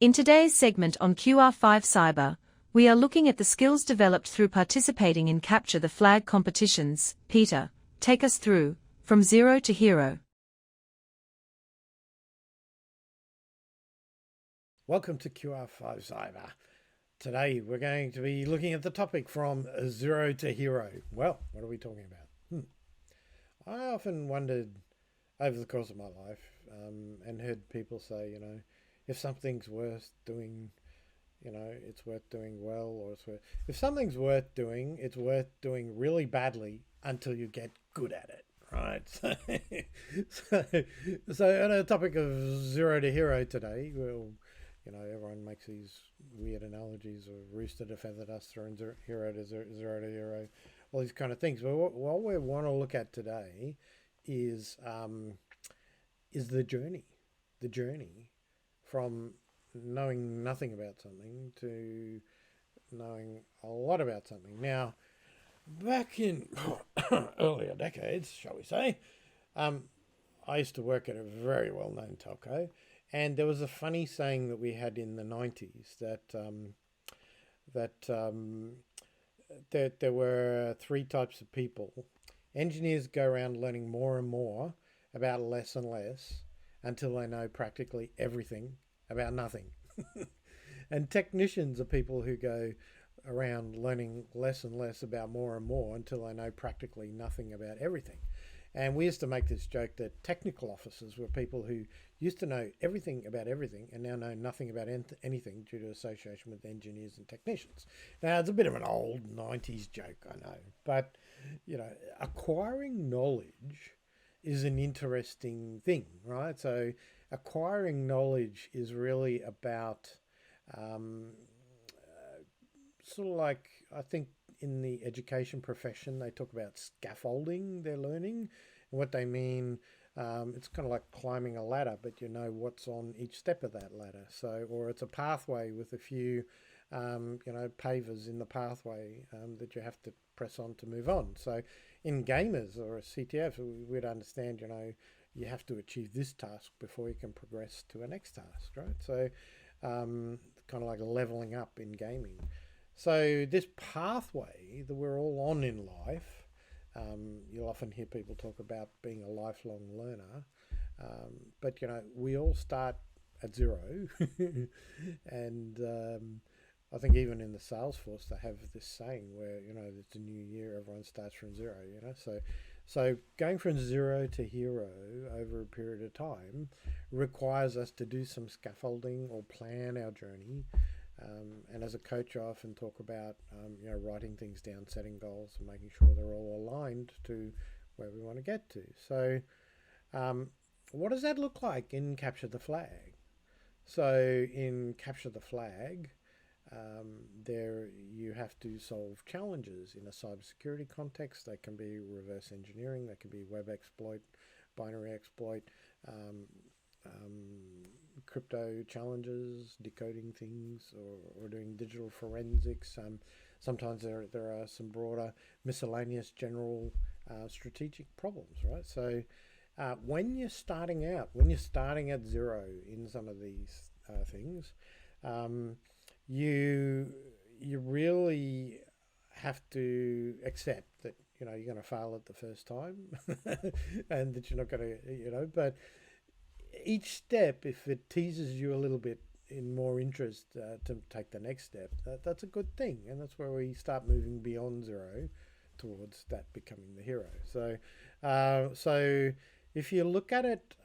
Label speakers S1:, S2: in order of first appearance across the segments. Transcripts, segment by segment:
S1: In today's segment on QR5 Cyber, we are looking at the skills developed through participating in Capture the Flag competitions. Peter, take us through, from zero to hero.
S2: Welcome to QR5 Cyber. Today we're going to be looking at the topic from zero to hero. Well, what are we talking about? I often wondered over the course of my life and heard people say, if something's worth doing, it's worth doing well, or if something's worth doing, it's worth doing really badly until you get good at it, right? So on the topic of zero to hero today, everyone makes these weird analogies of rooster to feather duster and hero to zero to hero, all these kind of things. But what we want to look at today is the journey from knowing nothing about something to knowing a lot about something. Now, back in earlier decades, shall we say, I used to work at a very well-known telco, and there was a funny saying that we had in the 90s that there were three types of people. Engineers go around learning more and more about less and less until they know practically everything about nothing. And technicians are people who go around learning less and less about more and more until they know practically nothing about everything. And we used to make this joke that technical officers were people who used to know everything about everything and now know nothing about anything due to association with engineers and technicians. Now, it's a bit of an old 90s joke, I know, but, acquiring knowledge is an interesting thing, right? So acquiring knowledge is really about sort of like, I think, in the education profession, they talk about scaffolding their learning. And what they mean, it's kind of like climbing a ladder, but you know what's on each step of that ladder. So, or it's a pathway with a few, pavers in the pathway that you have to press on to move on. So in gamers or a CTF, we'd understand, you have to achieve this task before you can progress to a next task, right? So kind of like leveling up in gaming. So this pathway that we're all on in life, you'll often hear people talk about being a lifelong learner, but we all start at zero, and I think even in the sales force they have this saying where it's a new year, everyone starts from zero. So going from zero to hero over a period of time requires us to do some scaffolding or plan our journey. And as a coach, I often talk about, writing things down, setting goals, and making sure they're all aligned to where we want to get to. So what does that look like in Capture the Flag? So in Capture the Flag, there you have to solve challenges in a cybersecurity context. They can be reverse engineering, they can be web exploit, binary exploit, crypto challenges, decoding things, or doing digital forensics. Sometimes there are some broader miscellaneous general strategic problems, right? So when you're starting at zero in some of these things, you really have to accept that you're going to fail at the first time and that you're not going to but each step, if it teases you a little bit in more interest to take the next step, that's a good thing. And that's where we start moving beyond zero towards that becoming the hero. So so if you look at it,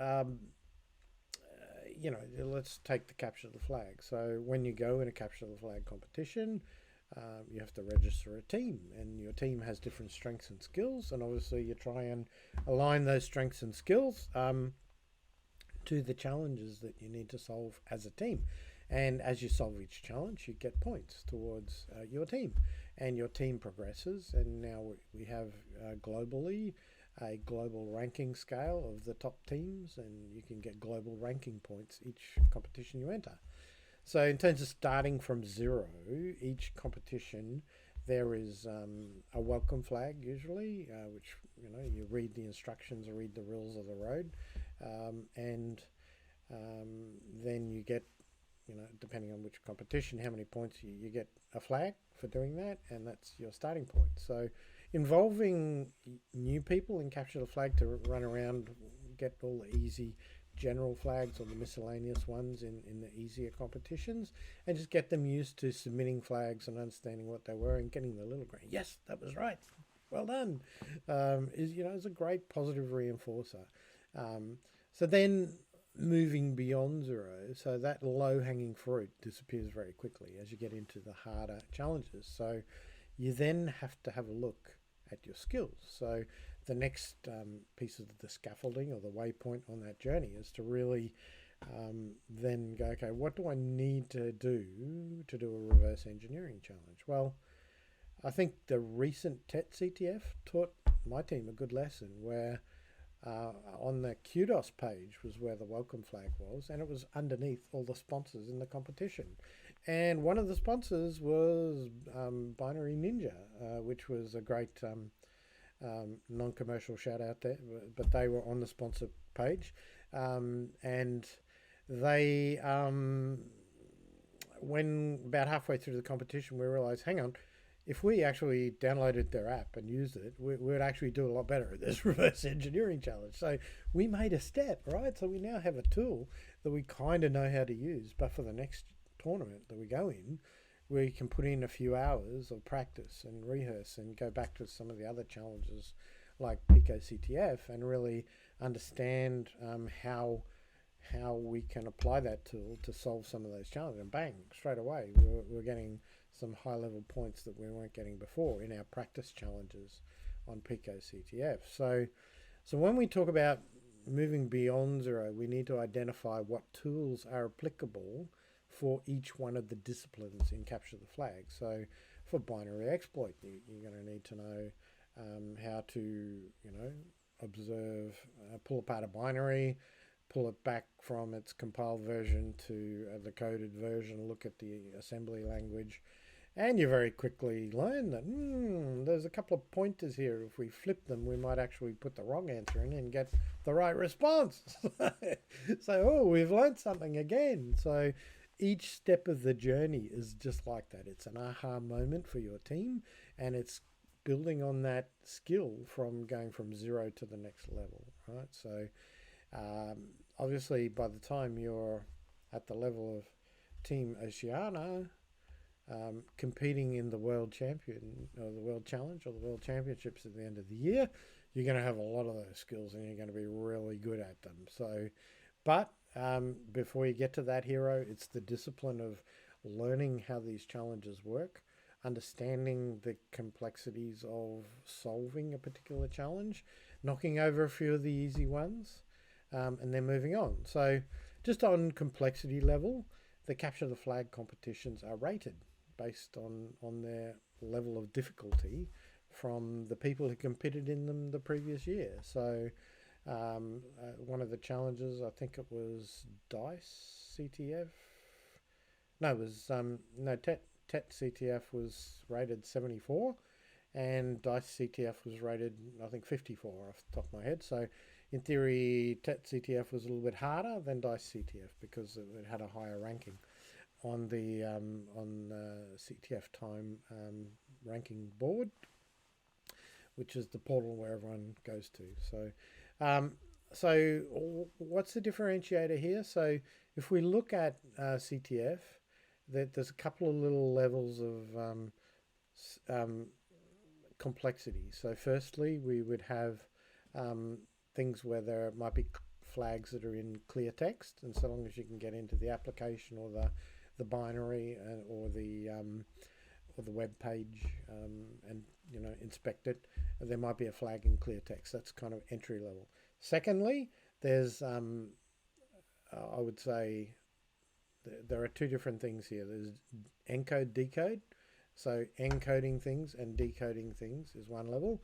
S2: let's take the Capture the Flag. So when you go in a Capture the Flag competition, you have to register a team, and your team has different strengths and skills, and obviously you try and align those strengths and skills to the challenges that you need to solve as a team. And as you solve each challenge, you get points towards your team, and your team progresses. And now we have globally a global ranking scale of the top teams, and you can get global ranking points each competition you enter. So in terms of starting from zero, each competition there is a welcome flag usually, which you read the instructions or read the rules of the road, and then you get depending on which competition, how many points you get a flag for doing that, and that's your starting point. So involving new people in capture the flag to run around, get all the easy general flags or the miscellaneous ones in the easier competitions, and just get them used to submitting flags and understanding what they were and getting the little green. Yes, that was right. Well done. Is a great positive reinforcer. So then moving beyond zero, so that low-hanging fruit disappears very quickly as you get into the harder challenges. So you then have to have a look at your skills. So the next piece of the scaffolding or the waypoint on that journey is to really then go, okay, what do I need to do a reverse engineering challenge? Well, I think the recent CTF taught my team a good lesson where on the Kudos page was where the welcome flag was, and it was underneath all the sponsors in the competition. And one of the sponsors was Binary Ninja, which was a great non-commercial shout out there, but they were on the sponsor page. And they, when about halfway through the competition, we realized, hang on, if we actually downloaded their app and used it, we would actually do a lot better at this reverse engineering challenge. So we made a step, right? So we now have a tool that we kind of know how to use, but for the next tournament that we go in, we can put in a few hours of practice and rehearse and go back to some of the other challenges like Pico CTF and really understand how we can apply that tool to solve some of those challenges. And bang, straight away, we're getting some high-level points that we weren't getting before in our practice challenges on Pico CTF. So when we talk about moving beyond zero, we need to identify what tools are applicable for each one of the disciplines in Capture the Flag. So for binary exploit, you're going to need to know how to, observe, pull apart a binary, pull it back from its compiled version to the coded version, look at the assembly language, and you very quickly learn that there's a couple of pointers here. If we flip them, we might actually put the wrong answer in and get the right response. So, we've learned something again. So each step of the journey is just like that. It's an aha moment for your team, and it's building on that skill from going from zero to the next level, right? So obviously, by the time you're at the level of Team Oceania, competing in the World Champion or the World Challenge or the World Championships at the end of the year, you're going to have a lot of those skills and you're going to be really good at them. So, but before you get to that hero, it's the discipline of learning how these challenges work, understanding the complexities of solving a particular challenge, knocking over a few of the easy ones, and then moving on. So just on complexity level, the Capture the Flag competitions are rated based on their level of difficulty from the people who competed in them the previous year. So one of the challenges, I think it was DICE CTF. No, it was TET CTF was rated 74, and DICE CTF was rated, I think, 54 off the top of my head. So in theory, TET CTF was a little bit harder than DICE CTF because it had a higher ranking on the CTF Time ranking board, which is the portal where everyone goes to. So what's the differentiator here? So if we look at CTF, there's a couple of little levels of complexity. So firstly, we would have things where there might be flags that are in clear text, and so long as you can get into the application or the binary or the web page and inspect it, there might be a flag in clear text. That's kind of entry level. Secondly, there's I would say there are two different things here. There's encode decode. So encoding things and decoding things is one level,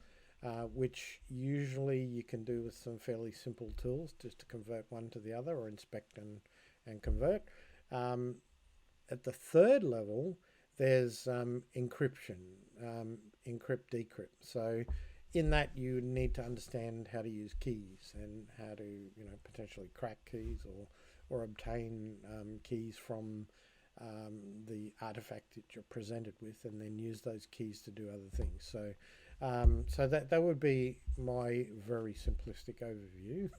S2: which usually you can do with some fairly simple tools just to convert one to the other or inspect and convert. At the third level, there's encryption, encrypt, decrypt. So in that you need to understand how to use keys and how to, potentially crack keys or obtain keys from the artifact that you're presented with, and then use those keys to do other things. So so that would be my very simplistic overview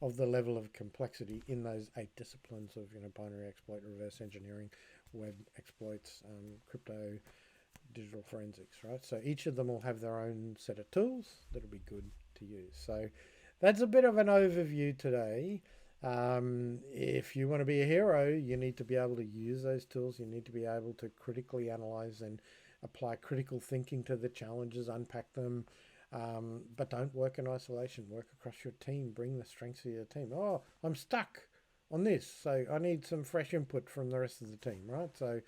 S2: of the level of complexity in those 8 disciplines of binary exploit, reverse engineering, web exploits, crypto, digital forensics, right? So each of them will have their own set of tools that'll be good to use. So that's a bit of an overview today. If you want to be a hero, you need to be able to use those tools. You need to be able to critically analyze and apply critical thinking to the challenges, unpack them, but don't work in isolation. Work across your team. Bring the strengths of your team. Oh, I'm stuck on this, so I need some fresh input from the rest of the team, right? So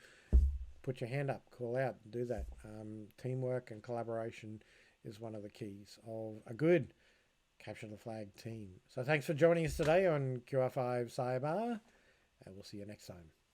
S2: put your hand up, call out, do that. Teamwork and collaboration is one of the keys of a good capture the flag team. So thanks for joining us today on QR5 Cyber, and we'll see you next time.